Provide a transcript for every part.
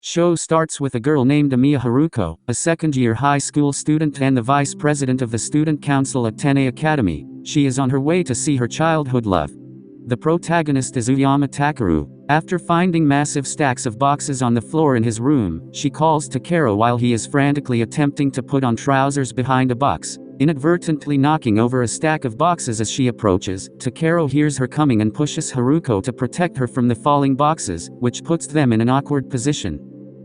Show starts with a girl named Amiya Haruko, a second-year high school student and the vice president of the student council at MAKEN Academy. She is on her way to see her childhood love. The protagonist is Uyama Takeru. After finding massive stacks of boxes on the floor in his room, she calls Takeru while he is frantically attempting to put on trousers behind a box, inadvertently knocking over a stack of boxes as she approaches. Takeru hears her coming and pushes Haruko to protect her from the falling boxes, which puts them in an awkward position.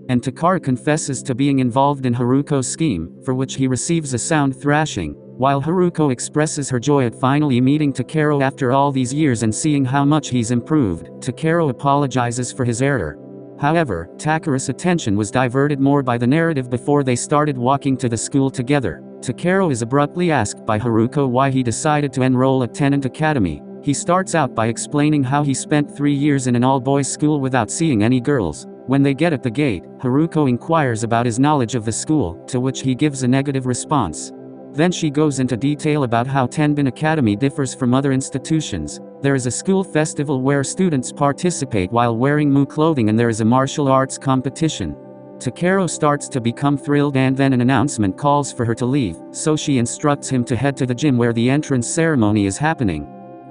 And Takeru confesses to being involved in Haruko's scheme, for which he receives a sound thrashing. While Haruko expresses her joy at finally meeting Takeru after all these years and seeing how much he's improved, Takeru apologizes for his error. However, Takeru's attention was diverted more by the narrative before they started walking to the school together. Takeru is abruptly asked by Haruko why he decided to enroll at MAKEN Academy. He starts out by explaining how he spent 3 years in an all-boys school without seeing any girls. When they get at the gate, Haruko inquires about his knowledge of the school, to which he gives a negative response. Then she goes into detail about how MAKEN Academy differs from other institutions. There is a school festival where students participate while wearing MU clothing, and there is a martial arts competition. Takeru starts to become thrilled, and then an announcement calls for her to leave, so she instructs him to head to the gym where the entrance ceremony is happening.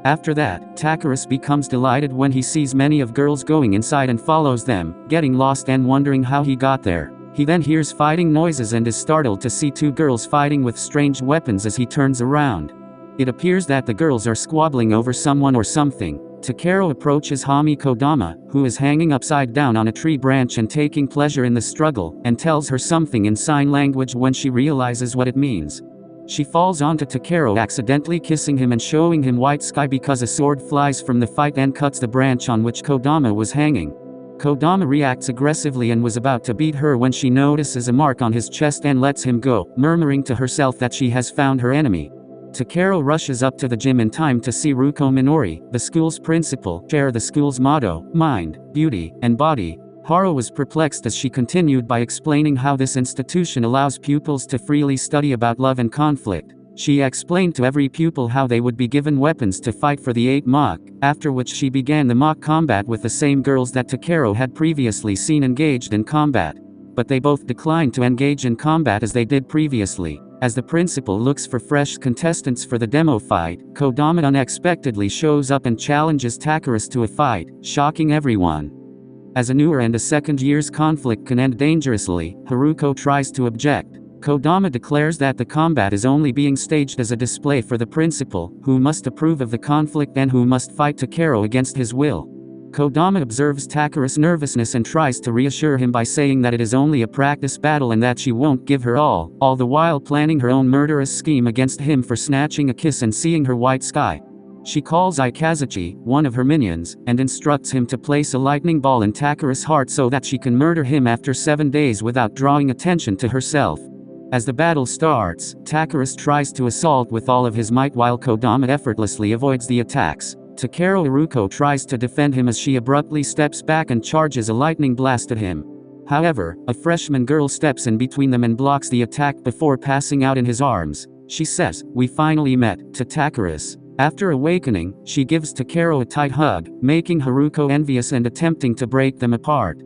After that, Takeru becomes delighted when he sees many of girls going inside and follows them, getting lost and wondering how he got there. He then hears fighting noises and is startled to see 2 girls fighting with strange weapons as he turns around. It appears that the girls are squabbling over someone or something. Takeru approaches Hami Kodama, who is hanging upside down on a tree branch and taking pleasure in the struggle, and tells her something in sign language when she realizes what it means. She falls onto Takeru, accidentally kissing him and showing him white sky because a sword flies from the fight and cuts the branch on which Kodama was hanging. Kodama reacts aggressively and was about to beat her when she notices a mark on his chest and lets him go, murmuring to herself that she has found her enemy. Takeru rushes up to the gym in time to see Ruko Minori, the school's principal, share the school's motto, mind, beauty, and body. Haru was perplexed as she continued by explaining how this institution allows pupils to freely study about love and conflict. She explained to every pupil how they would be given weapons to fight for the 8 mock, after which she began the mock combat with the same girls that Takeru had previously seen engaged in combat. But they both declined to engage in combat as they did previously. As the principal looks for fresh contestants for the demo fight, Kodama unexpectedly shows up and challenges Takeru to a fight, shocking everyone. As a newer and a second year's conflict can end dangerously, Haruko tries to object. Kodama declares that the combat is only being staged as a display for the principal, who must approve of the conflict and who must fight Takeru against his will. Kodama observes Takeru's nervousness and tries to reassure him by saying that it is only a practice battle and that she won't give her all the while planning her own murderous scheme against him for snatching a kiss and seeing her white sky. She calls Ikazuchi, one of her minions, and instructs him to place a lightning ball in Takeru's heart so that she can murder him after 7 days without drawing attention to herself. As the battle starts, Takeru tries to assault with all of his might while Kodama effortlessly avoids the attacks. Takeru Haruko tries to defend him as she abruptly steps back and charges a lightning blast at him. However, a freshman girl steps in between them and blocks the attack before passing out in his arms. She says, "We finally met," to Takeru. After awakening, she gives Takeru a tight hug, making Haruko envious and attempting to break them apart.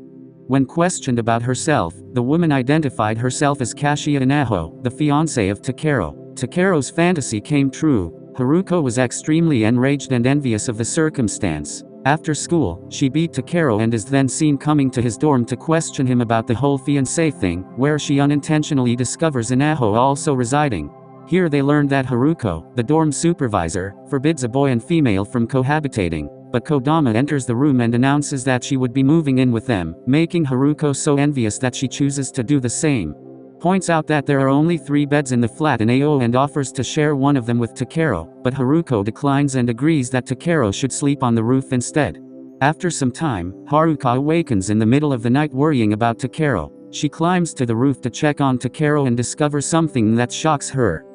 When questioned about herself, the woman identified herself as Kashiya Inaho, the fiancé of Takeru. Takeru's fantasy came true. Haruko was extremely enraged and envious of the circumstance. After school, she beat Takeru and is then seen coming to his dorm to question him about the whole fiancé thing, where she unintentionally discovers Inaho also residing. Here they learn that Haruko, the dorm supervisor, forbids a boy and female from cohabitating, but Kodama enters the room and announces that she would be moving in with them, making Haruko so envious that she chooses to do the same. Points out that there are only 3 beds in the flat in AO and offers to share one of them with Takeru, but Haruko declines and agrees that Takeru should sleep on the roof instead. After some time, Haruko awakens in the middle of the night worrying about Takeru. She climbs to the roof to check on Takeru and discovers something that shocks her.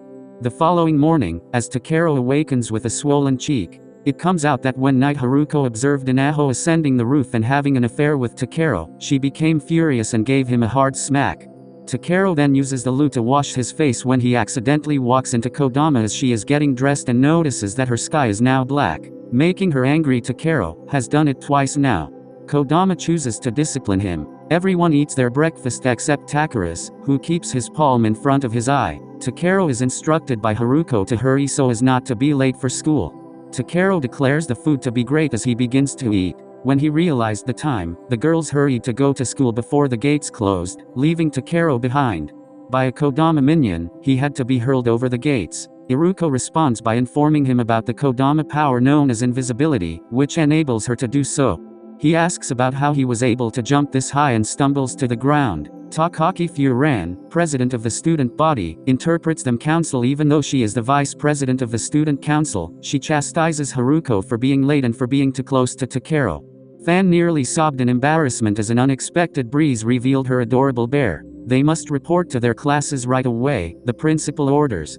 The following morning, as Takeru awakens with a swollen cheek, it comes out that one night Haruko observed Inaho ascending the roof and having an affair with Takeru. She became furious and gave him a hard smack. Takeru then uses the loo to wash his face when he accidentally walks into Kodama as she is getting dressed and notices that her sky is now black, making her angry. Takeru has done it twice now. Kodama chooses to discipline him. Everyone eats their breakfast except Takeru, who keeps his palm in front of his eye. Takeru is instructed by Haruko to hurry so as not to be late for school. Takeru declares the food to be great as he begins to eat. When he realized the time, the girls hurried to go to school before the gates closed, leaving Takeru behind. By a Kodama minion, he had to be hurled over the gates. Iruko responds by informing him about the Kodama power known as invisibility, which enables her to do so. He asks about how he was able to jump this high and stumbles to the ground. Takaki Furan, president of the student body, interprets them council even though she is the vice president of the student council. She chastises Haruko for being late and for being too close to Takeru. Fan nearly sobbed in embarrassment as an unexpected breeze revealed her adorable bear. They must report to their classes right away, the principal orders.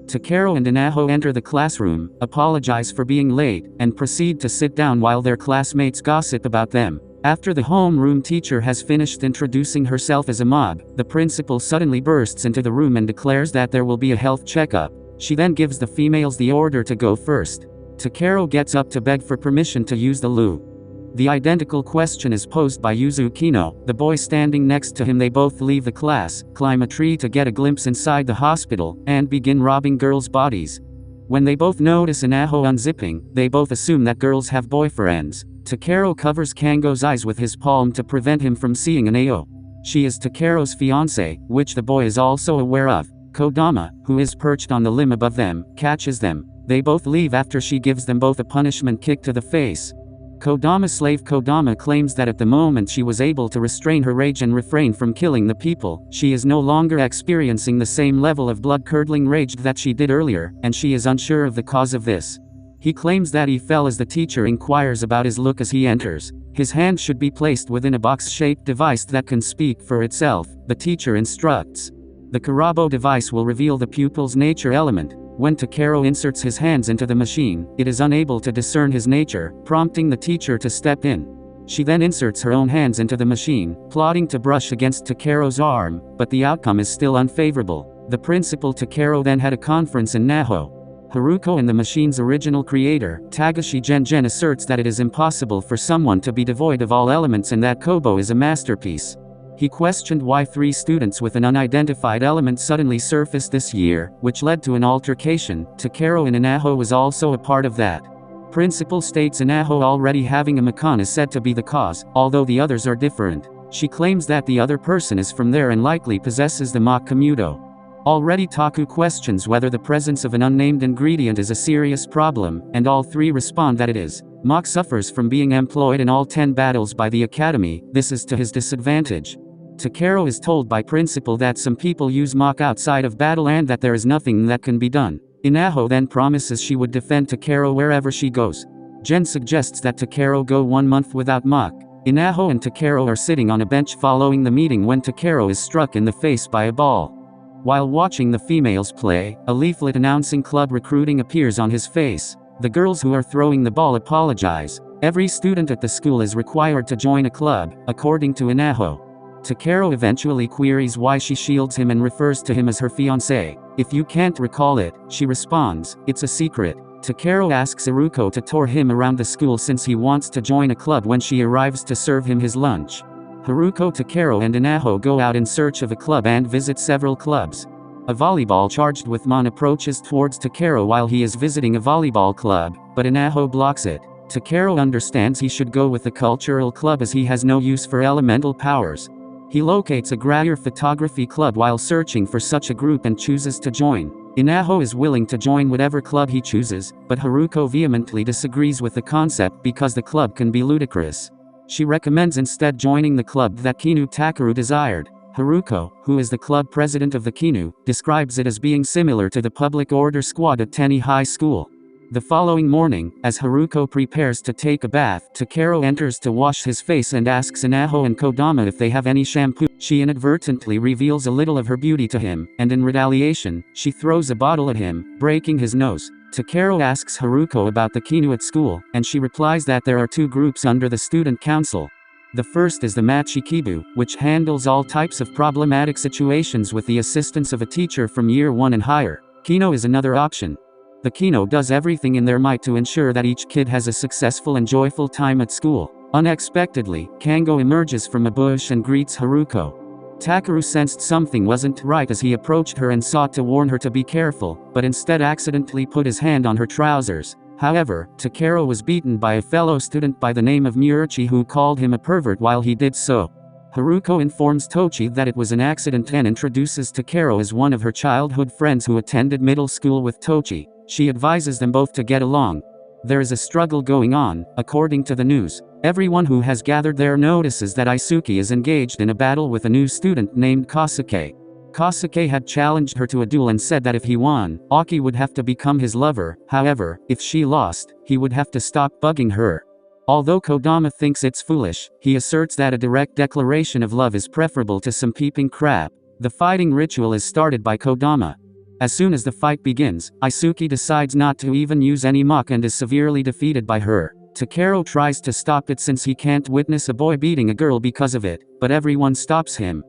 Takeru and Inaho enter the classroom, apologize for being late, and proceed to sit down while their classmates gossip about them. After the homeroom teacher has finished introducing herself as a mob, the principal suddenly bursts into the room and declares that there will be a health checkup. She then gives the females the order to go first. Takeru gets up to beg for permission to use the loo. The identical question is posed by Yuzukino, the boy standing next to him. They both leave the class, climb a tree to get a glimpse inside the hospital, and begin robbing girls' bodies. When they both notice Inaho unzipping, they both assume that girls have boyfriends. Takeru covers Kango's eyes with his palm to prevent him from seeing Inaho. She is Takeru's fiancé, which the boy is also aware of. Kodama, who is perched on the limb above them, catches them. They both leave after she gives them both a punishment kick to the face. Kodama's slave Kodama claims that at the moment she was able to restrain her rage and refrain from killing the people, she is no longer experiencing the same level of blood-curdling rage that she did earlier, and she is unsure of the cause of this. He claims that he fell as the teacher inquires about his look as he enters. His hand should be placed within a box-shaped device that can speak for itself, the teacher instructs. The Karabo device will reveal the pupil's nature element. When Takeru inserts his hands into the machine, it is unable to discern his nature, prompting the teacher to step in. She then inserts her own hands into the machine, plotting to brush against Takeru's arm, but the outcome is still unfavorable. The principal Takeru then had a conference in Naho. Haruko and the machine's original creator, Tagashi Gengen, asserts that it is impossible for someone to be devoid of all elements and that Kobo is a masterpiece. He questioned why 3 students with an unidentified element suddenly surfaced this year, which led to an altercation. Takeru and Inaho was also a part of that. Principal states Inaho already having a Makan is said to be the cause, although the others are different. She claims that the other person is from there and likely possesses the Makamuto. Already Taku questions whether the presence of an unnamed ingredient is a serious problem, and all 3 respond that it is. Mak suffers from being employed in all 10 battles by the academy. This is to his disadvantage. Takeru is told by principal that some people use Mak outside of battle and that there is nothing that can be done. Inaho then promises she would defend Takeru wherever she goes. Gen suggests that Takeru go 1 month without Mak. Inaho and Takeru are sitting on a bench following the meeting when Takeru is struck in the face by a ball. While watching the females play, a leaflet announcing club recruiting appears on his face. The girls who are throwing the ball apologize. Every student at the school is required to join a club, according to Inaho. Takeru eventually queries why she shields him and refers to him as her fiancé. If you can't recall it, she responds, it's a secret. Takeru asks Iruko to tour him around the school since he wants to join a club when she arrives to serve him his lunch. Haruko, Takeru and Inaho go out in search of a club and visit several clubs. A volleyball charged with Mon approaches towards Takeru while he is visiting a volleyball club, but Inaho blocks it. Takeru understands he should go with the cultural club as he has no use for elemental powers. He locates a Grayer photography club while searching for such a group and chooses to join. Inaho is willing to join whatever club he chooses, but Haruko vehemently disagrees with the concept because the club can be ludicrous. She recommends instead joining the club that Kinu Takeru desired. Haruko, who is the club president of the Kinu, describes it as being similar to the public order squad at Tenny High School. The following morning, as Haruko prepares to take a bath, Takeru enters to wash his face and asks Inaho and Kodama if they have any shampoo. She inadvertently reveals a little of her beauty to him, and in retaliation, she throws a bottle at him, breaking his nose. Takeru asks Haruko about the Kinu at school, and she replies that there are 2 groups under the student council. The first is the Machikibu, which handles all types of problematic situations with the assistance of a teacher from year 1 and higher. Kino is another option. The Kino does everything in their might to ensure that each kid has a successful and joyful time at school. Unexpectedly, Kango emerges from a bush and greets Haruko. Takeru sensed something wasn't right as he approached her and sought to warn her to be careful, but instead accidentally put his hand on her trousers. However, Takeru was beaten by a fellow student by the name of Murichi who called him a pervert while he did so. Haruko informs Tochi that it was an accident and introduces Takeru as one of her childhood friends who attended middle school with Tochi. She advises them both to get along. There is a struggle going on, according to the news. Everyone who has gathered there notices that Isuki is engaged in a battle with a new student named Kosuke. Kosuke had challenged her to a duel and said that if he won, Aki would have to become his lover. However, if she lost, he would have to stop bugging her. Although Kodama thinks it's foolish, he asserts that a direct declaration of love is preferable to some peeping crap. The fighting ritual is started by Kodama. As soon as the fight begins, Isuki decides not to even use any muck and is severely defeated by her. Takeru tries to stop it since he can't witness a boy beating a girl because of it, but everyone stops him.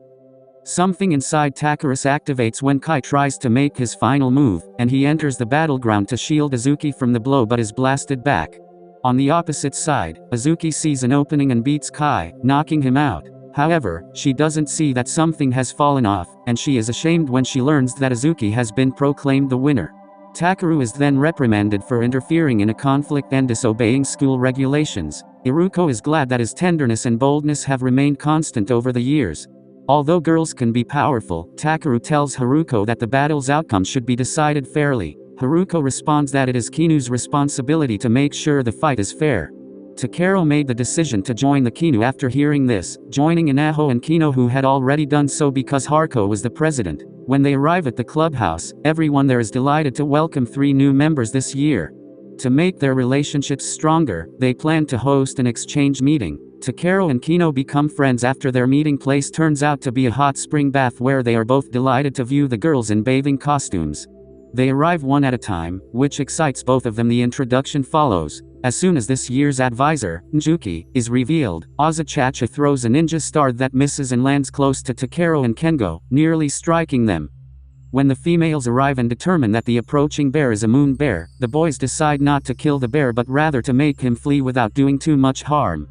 Something inside Takeru activates when Kai tries to make his final move, and he enters the battleground to shield Azuki from the blow but is blasted back. On the opposite side, Azuki sees an opening and beats Kai, knocking him out. However, she doesn't see that something has fallen off, and she is ashamed when she learns that Azuki has been proclaimed the winner. Takeru is then reprimanded for interfering in a conflict and disobeying school regulations. Iruko is glad that his tenderness and boldness have remained constant over the years. Although girls can be powerful, Takeru tells Haruko that the battle's outcome should be decided fairly. Haruko responds that it is Kinu's responsibility to make sure the fight is fair. Takeru made the decision to join the Kinu after hearing this, joining Inaho and Kino who had already done so because Haruko was the president. When they arrive at the clubhouse, everyone there is delighted to welcome 3 new members this year. To make their relationships stronger, they plan to host an exchange meeting. Takeru and Kino become friends after their meeting place turns out to be a hot spring bath where they are both delighted to view the girls in bathing costumes. They arrive one at a time, which excites both of them. The introduction follows. As soon as this year's advisor, Njuki, is revealed, Azachacha throws a ninja star that misses and lands close to Takeru and Kengo, nearly striking them. When the females arrive and determine that the approaching bear is a moon bear, the boys decide not to kill the bear but rather to make him flee without doing too much harm.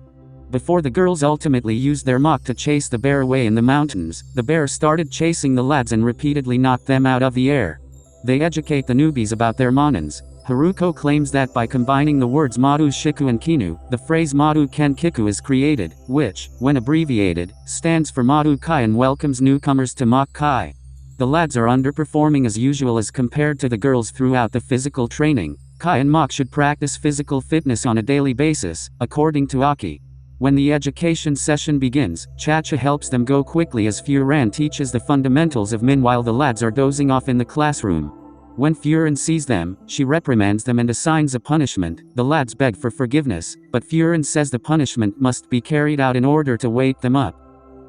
Before the girls ultimately used their muck to chase the bear away in the mountains, the bear started chasing the lads and repeatedly knocked them out of the air. They educate the newbies about their manins. Haruko claims that by combining the words Maru Shiku and Kinu, the phrase MAKEN KI is created, which, when abbreviated, stands for Maru Kai and welcomes newcomers to MAKEN KI. The lads are underperforming as usual as compared to the girls throughout the physical training. Kai and Mak should practice physical fitness on a daily basis, according to Aki. When the education session begins, Chacha helps them go quickly as Furan teaches the fundamentals of Min while the lads are dozing off in the classroom. When Furan sees them, she reprimands them and assigns a punishment. The lads beg for forgiveness, but Furan says the punishment must be carried out in order to wake them up.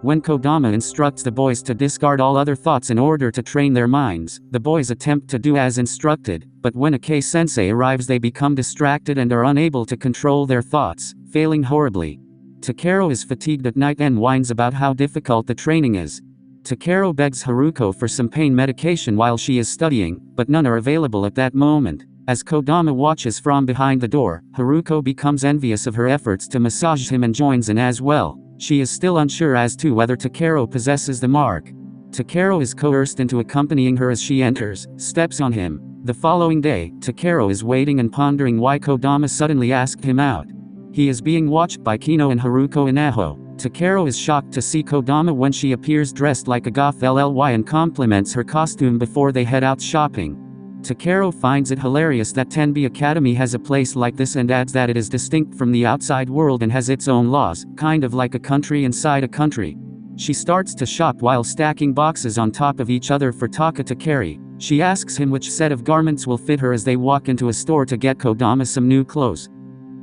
When Kodama instructs the boys to discard all other thoughts in order to train their minds, the boys attempt to do as instructed, but when Ake-sensei arrives they become distracted and are unable to control their thoughts, failing horribly. Takeru is fatigued at night and whines about how difficult the training is. Takeru begs Haruko for some pain medication while she is studying, but none are available at that moment. As Kodama watches from behind the door, Haruko becomes envious of her efforts to massage him and joins in as well. She is still unsure as to whether Takeru possesses the mark. Takeru is coerced into accompanying her as she enters, steps on him. The following day, Takeru is waiting and pondering why Kodama suddenly asked him out. He is being watched by Kino and Haruko Inaho. Takeru is shocked to see Kodama when she appears dressed like a goth LLY and compliments her costume before they head out shopping. Takeru finds it hilarious that Tenbi Academy has a place like this and adds that it is distinct from the outside world and has its own laws, kind of like a country inside a country. She starts to shop while stacking boxes on top of each other for Taka to carry. She asks him which set of garments will fit her as they walk into a store to get Kodama some new clothes.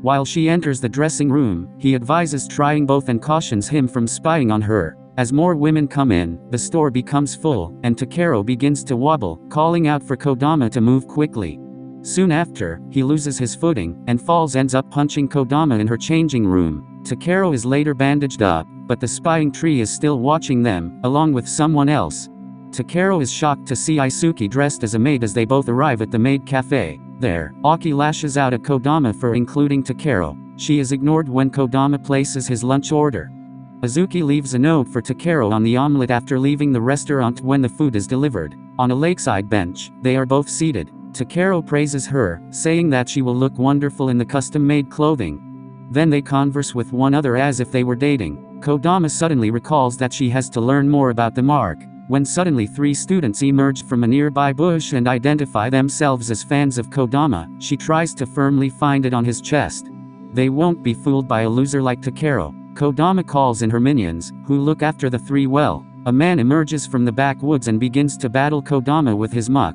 While she enters the dressing room, he advises trying both and cautions him from spying on her. As more women come in, the store becomes full, and Takeru begins to wobble, calling out for Kodama to move quickly. Soon after, he loses his footing, and falls ends up punching Kodama in her changing room. Takeru is later bandaged up, but the spying tree is still watching them, along with someone else. Takeru is shocked to see Isuki dressed as a maid as they both arrive at the maid cafe. There, Aki lashes out at Kodama for including Takeru. She is ignored when Kodama places his lunch order. Azuki leaves a note for Takeru on the omelet after leaving the restaurant when the food is delivered. On a lakeside bench, they are both seated. Takeru praises her, saying that she will look wonderful in the custom-made clothing. Then they converse with one another as if they were dating. Kodama suddenly recalls that she has to learn more about the mark, when suddenly 3 students emerge from a nearby bush and identify themselves as fans of Kodama. She tries to firmly find it on his chest. They won't be fooled by a loser like Takeru. Kodama calls in her minions, who look after the 3 well. A man emerges from the backwoods and begins to battle Kodama with his muck.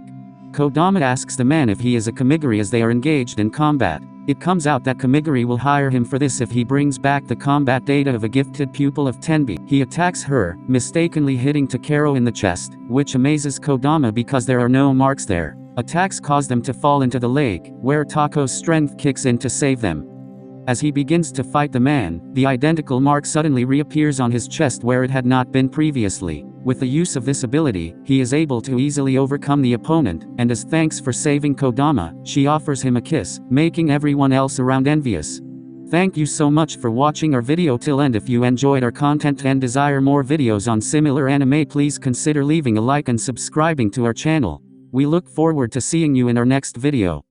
Kodama asks the man if he is a Kamigari as they are engaged in combat. It comes out that Kamigari will hire him for this if he brings back the combat data of a gifted pupil of Tenbi. He attacks her, mistakenly hitting Takeru in the chest, which amazes Kodama because there are no marks there. Attacks cause them to fall into the lake, where Tako's strength kicks in to save them. As he begins to fight the man, the identical mark suddenly reappears on his chest where it had not been previously. With the use of this ability, he is able to easily overcome the opponent, and as thanks for saving Kodama, she offers him a kiss, making everyone else around envious. Thank you so much for watching our video till end. If you enjoyed our content and desire more videos on similar anime, please consider leaving a like and subscribing to our channel. We look forward to seeing you in our next video.